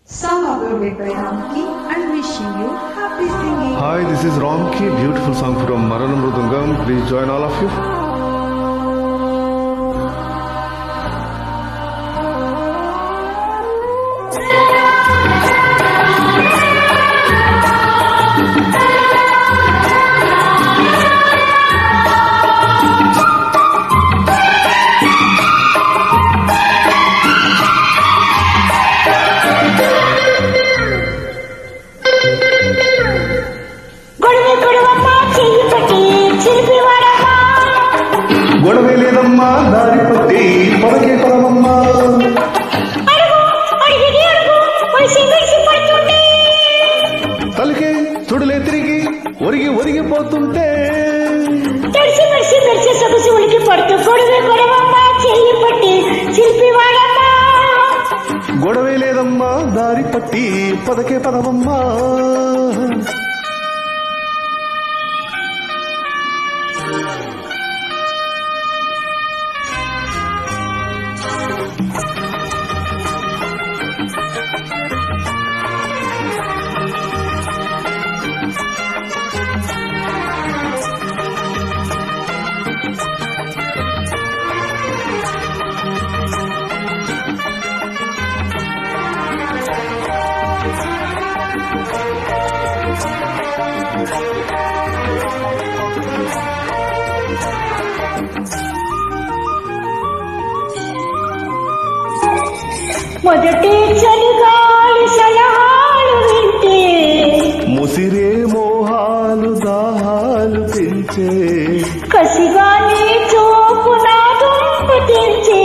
Song uploaded by Ramki and wishing you happy singing. Hi, this is Ramki. Beautiful song from Maranam Mrudangam. Please join all of you. గొడవే లేదమ్మా దారి పట్టి పదకే పదమమ్మా తలకే చుడులే తిరిగి ఒరిగి ఒరిగిపోతుంటే గొడవే లేదమ్మా దారి పట్టి పదకే పదమమ్మా మొదటి చలిగాలి సలహాలు వింటే ముసిరే మోహాలు దాహాలు పెంచే కసిగా నీ చూపు నా దుంపు తెంచే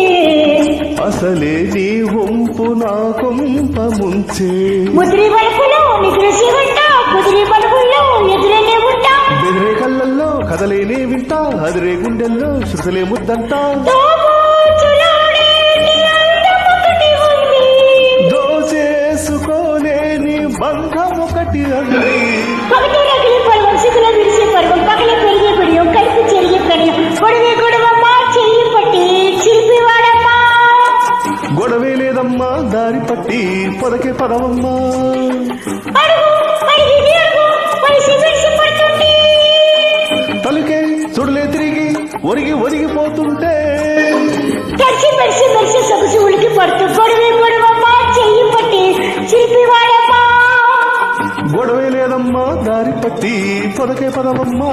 అసలే నీ వంపు నా కొంప ముంచే ముదిరి వలుపులో నిద్రసి ఉంటా కుదిరి బలుపుల్లో ఎదురనే ఉంటా బెదిరే కళ్ళల్లో కదలేనే వింటా అదిరే గుండెల్లో శృతులే ముద్దంటా దోచేసుకోలేని బంధం ఒకటి అంది పగటి రగిలి పర్వం సిగుల విరిసే పర్వం పగల పెరిగే పిడియం కలిపి చెరిగే ప్రణయం గొడవే గొడవమ్మా చెయ్యి పట్టి చిలిపివాడమ్మా గొడవే లేదమ్మా దారి పట్టి పొదకే పదవమ్మా తలుకే చుడులే తిరిగి ఒరిగి ఒరిగిపోతుంటే తడిసి మెరిసి మెరిసి సొగసి ఉలికి పడుతూ గొడవే గొడవమ్మా చెయ్యి పట్టి చిలిపివాడమ్మా గొడవే లేదమ్మా దారి పట్టి పొదకే పదవమ్మా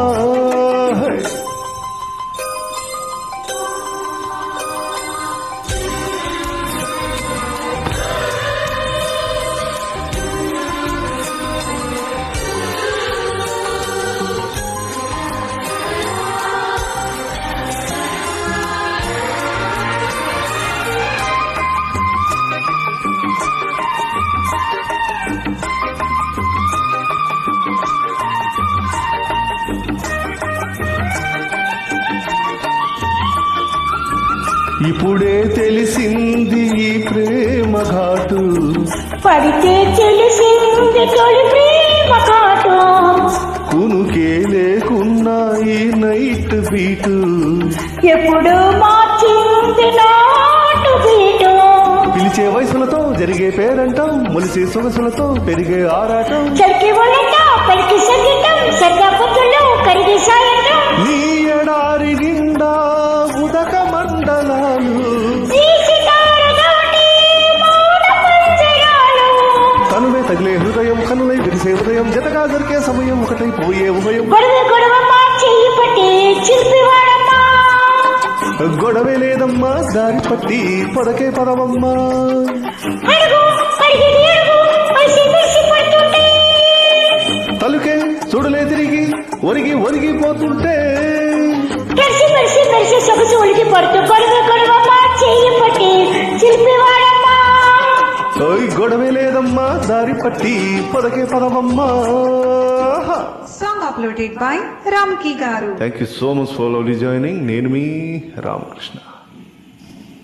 ఇప్పుడే తెలిసింది ఈ ప్రేమ ఘాటు పడితే తెలిసింది తొలి ప్రేమ కాటు కునుకే లేకున్నా ఈ నైట్ బీటు ఎప్పుడు మార్చింది నాటు బీటు పిలిచే వయసులతో జరిగే పేరంటం మొలిసే సొగసులతో పెరిగే ఆరాటం చలికి వలట పలికి సంగీతం సర్గా పొద్దుల్లో కరిగే సాయంత్రం నీ ఎడారి నిండా ఉదక మండలాలు కనులే తగిలే హృదయం కనులై విరిసే ఉదయం జతగా దొరికే సమయం ఒకటై పోయే ఉభయం గొడవే లేదమ్మా దారి పట్టి పొదకే పదవమ్మా తలుకే చూడలే తిరిగి ఒరిగి ఒరిగిపోతుంటే గొడవే లేదమ్మా దారి పట్టి పొదకే పదవమ్మా. Song uploaded by Ramki Garu. Thank you so much for lovely joining. నేను మీ రామకృష్ణ.